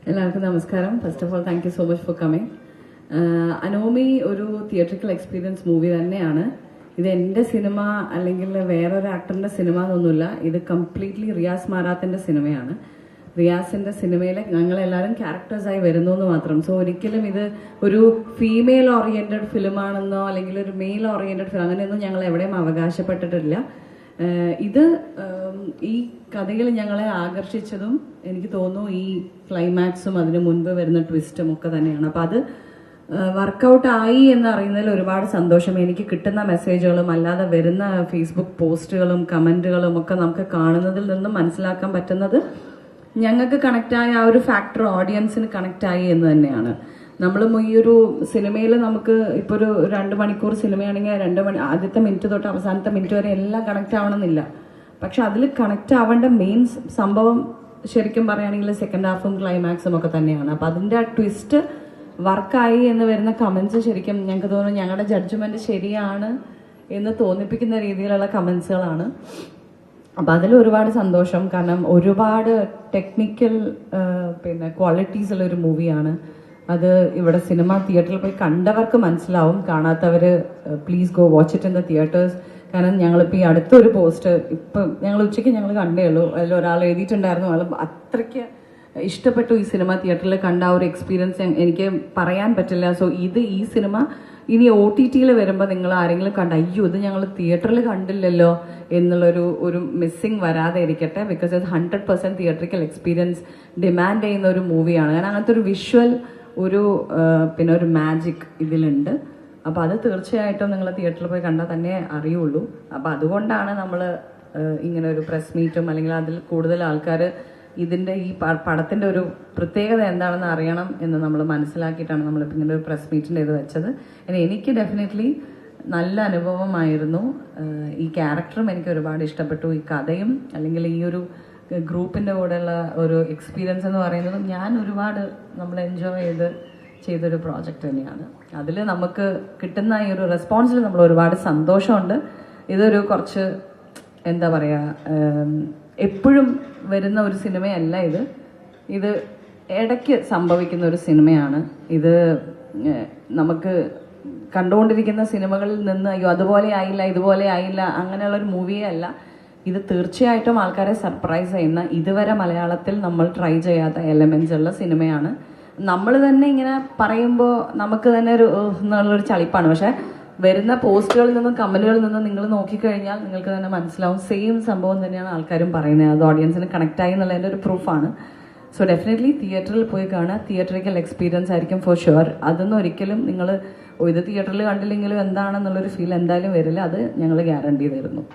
എല്ലാവർക്കും നമസ്കാരം. First of all thank you so much for coming. Anomie ഒരു theatrical experience movie തന്നെയാണ്. ഇത് എൻ്റെ സിനിമ അല്ലെങ്കിൽ വേറൊരു ആക്ടറിന്റെ സിനിമ എന്നൊന്നുമില്ല. ഇത് കംപ്ലീറ്റ്ലി റിയാസ് മാറാത്തിന്റെ സിനിമയാണ്. റിയാസിന്റെ സിനിമയിലെ ഞങ്ങളെല്ലാവരും ക്യാരക്ടേഴ്സായി വരുന്നു എന്ന് മാത്രം. സോ ഒരിക്കലും ഇത് ഒരു ഫീമെയിൽ ഓറിയന്റഡ് ഫിലിമാണെന്നോ അല്ലെങ്കിൽ ഒരു മെയിൽ ഓറിയന്റഡ് ഫിലിം അങ്ങനെയൊന്നും ഞങ്ങൾ എവിടെയും അവകാശപ്പെട്ടിട്ടില്ല. ഇത് ഈ കഥയിൽ ഞങ്ങളെ ആകർഷിച്ചതും എനിക്ക് തോന്നുന്നു ഈ ക്ലൈമാക്സും അതിന് മുൻപ് വരുന്ന ട്വിസ്റ്റും ഒക്കെ തന്നെയാണ്. അപ്പം അത് വർക്കൗട്ട് ആയി എന്ന് അറിയുന്നതിൽ ഒരുപാട് സന്തോഷം. എനിക്ക് കിട്ടുന്ന മെസ്സേജുകളും അല്ലാതെ വരുന്ന ഫേസ്ബുക്ക് പോസ്റ്റുകളും കമന്റുകളും ഒക്കെ നമുക്ക് കാണുന്നതിൽ നിന്നും മനസ്സിലാക്കാൻ പറ്റുന്നത് ഞങ്ങൾക്ക് കണക്റ്റായ ആ ഒരു ഫാക്ടർ ഓഡിയൻസിന് കണക്റ്റായി എന്ന് തന്നെയാണ്. നമ്മളും ഈ ഒരു സിനിമയിൽ നമുക്ക് ഇപ്പോൾ ഒരു 2 മണിക്കൂർ സിനിമയാണെങ്കിൽ ആദ്യത്തെ മിനിറ്റ് തൊട്ട് അവസാനത്തെ മിനിറ്റ് വരെ എല്ലാം കണക്റ്റ് ആവണമെന്നില്ല. പക്ഷെ അതിൽ കണക്റ്റ് ആവേണ്ട മെയിൻ സംഭവം ശരിക്കും പറയുകയാണെങ്കിൽ സെക്കൻഡ് ഹാഫും ക്ലൈമാക്സും ഒക്കെ തന്നെയാണ്. അപ്പം അതിൻ്റെ ആ ട്വിസ്റ്റ് വർക്കായി എന്ന് വരുന്ന കമൻസ് ശരിക്കും ഞങ്ങൾക്ക് തോന്നുന്നു ഞങ്ങളുടെ ജഡ്ജ്മെന്റ് ശരിയാണ് എന്ന് തോന്നിപ്പിക്കുന്ന രീതിയിലുള്ള കമൻസുകളാണ്. അപ്പം അതിൽ ഒരുപാട് സന്തോഷം. കാരണം ഒരുപാട് ടെക്നിക്കൽ ക്വാളിറ്റീസ് ഉള്ള ഒരു മൂവിയാണ്. അത് ഇവിടെ സിനിമ തിയേറ്ററിൽ പോയി കണ്ടവർക്ക് മനസ്സിലാവും. കാണാത്തവർ please go watch it in the theatres. കാരണം ഞങ്ങളിപ്പോൾ ഈ അടുത്തൊരു പോസ്റ്റ് ഇപ്പം ഞങ്ങൾ ഉച്ചയ്ക്ക് ഞങ്ങൾ കണ്ടേ ഉള്ളൂ. അതിൽ ഒരാൾ എഴുതിയിട്ടുണ്ടായിരുന്നു, ആൾ അത്രയ്ക്ക് ഇഷ്ടപ്പെട്ടു ഈ സിനിമ തിയേറ്ററിൽ കണ്ട ആ ഒരു എക്സ്പീരിയൻസ് എനിക്ക് പറയാൻ പറ്റില്ല. സോ ഈ സിനിമ ഇനി OTT-യിൽ വരുമ്പോൾ നിങ്ങൾ ആരെങ്കിലും അയ്യോ ഇത് ഞങ്ങൾ തിയേറ്ററിൽ കണ്ടില്ലല്ലോ എന്നുള്ളൊരു മിസ്സിങ് വരാതെ ഇരിക്കട്ടെ. ബിക്കോസ് ഇത് 100% തിയേറ്ററിക്കൽ എക്സ്പീരിയൻസ് ഡിമാൻഡ് ചെയ്യുന്ന ഒരു മൂവിയാണ്. കാരണം അങ്ങനത്തെ ഒരു വിഷ്വൽ ഒരു മാജിക് ഇതിലുണ്ട്. അപ്പം അത് തീർച്ചയായിട്ടും നിങ്ങൾ തിയേറ്ററിൽ പോയി കണ്ടാൽ തന്നെ അറിയുള്ളൂ. അപ്പം അതുകൊണ്ടാണ് നമ്മൾ ഇങ്ങനെ ഒരു പ്രസ് മീറ്റും അല്ലെങ്കിൽ അതിൽ കൂടുതൽ ആൾക്കാർ ഇതിൻ്റെ ഈ പടത്തിൻ്റെ ഒരു പ്രത്യേകത എന്താണെന്ന് അറിയണം എന്ന് നമ്മൾ മനസ്സിലാക്കിയിട്ടാണ് നമ്മളിപ്പോൾ ഇങ്ങനെ ഒരു പ്രസ് മീറ്റിൻ്റെ ഇത് വെച്ചത്. എനിക്ക് ഡെഫിനറ്റ്ലി നല്ല അനുഭവമായിരുന്നു. ഈ ക്യാരക്ടറും എനിക്ക് ഒരുപാട് ഇഷ്ടപ്പെട്ടു. ഈ കഥയും അല്ലെങ്കിൽ ഈ ഒരു ഗ്രൂപ്പിൻ്റെ കൂടെയുള്ള ഒരു എക്സ്പീരിയൻസ് എന്ന് പറയുന്നതും ഞാൻ ഒരുപാട് നമ്മൾ എൻജോയ് ചെയ്തൊരു പ്രോജക്റ്റ് തന്നെയാണ്. അതിൽ നമുക്ക് കിട്ടുന്ന ഈ ഒരു റെസ്പോൺസിൽ നമ്മൾ ഒരുപാട് സന്തോഷമുണ്ട്. ഇതൊരു കുറച്ച് എന്താ പറയുക, എപ്പോഴും വരുന്ന ഒരു സിനിമയല്ല ഇത് ഇടയ്ക്ക് സംഭവിക്കുന്ന ഒരു സിനിമയാണ്. ഇത് നമുക്ക് കണ്ടുകൊണ്ടിരിക്കുന്ന സിനിമകളിൽ നിന്ന് അയ്യോ അതുപോലെ ആയില്ല ഇതുപോലെ ആയില്ല അങ്ങനെയുള്ളൊരു മൂവിയേ അല്ല. ഇത് തീർച്ചയായിട്ടും ആൾക്കാരെ സർപ്രൈസ് ചെയ്യുന്ന, ഇതുവരെ മലയാളത്തിൽ നമ്മൾ ട്രൈ ചെയ്യാത്ത എലമെന്റ്സ് ഉള്ള സിനിമയാണ്. നമ്മൾ തന്നെ ഇങ്ങനെ പറയുമ്പോൾ നമുക്ക് തന്നെ എന്നുള്ളൊരു ചളിപ്പാണ്. പക്ഷെ വരുന്ന പോസ്റ്റുകളിൽ നിന്നും കമന്റുകളിൽ നിന്നും നിങ്ങൾ നോക്കിക്കഴിഞ്ഞാൽ നിങ്ങൾക്ക് തന്നെ മനസ്സിലാവും സെയിം സംഭവം തന്നെയാണ് ആൾക്കാരും പറയുന്നത്. അത് ഓഡിയൻസിന് കണക്റ്റ് ആയി എന്നുള്ളതിൻ്റെ ഒരു പ്രൂഫാണ്. സോ ഡെഫിനറ്റ്ലി തിയേറ്ററിൽ പോയി കാണുക. തിയേറ്ററിക്കൽ എക്സ്പീരിയൻസ് ആയിരിക്കും ഫോർ ഷുവർ. അതൊന്നും ഒരിക്കലും നിങ്ങൾ ഇത് തിയേറ്ററിൽ കണ്ടില്ലെങ്കിലും എന്താണെന്നുള്ളൊരു ഫീൽ എന്തായാലും വരില്ല. അത് ഞങ്ങൾ ഗ്യാരണ്ടി തരുന്നു.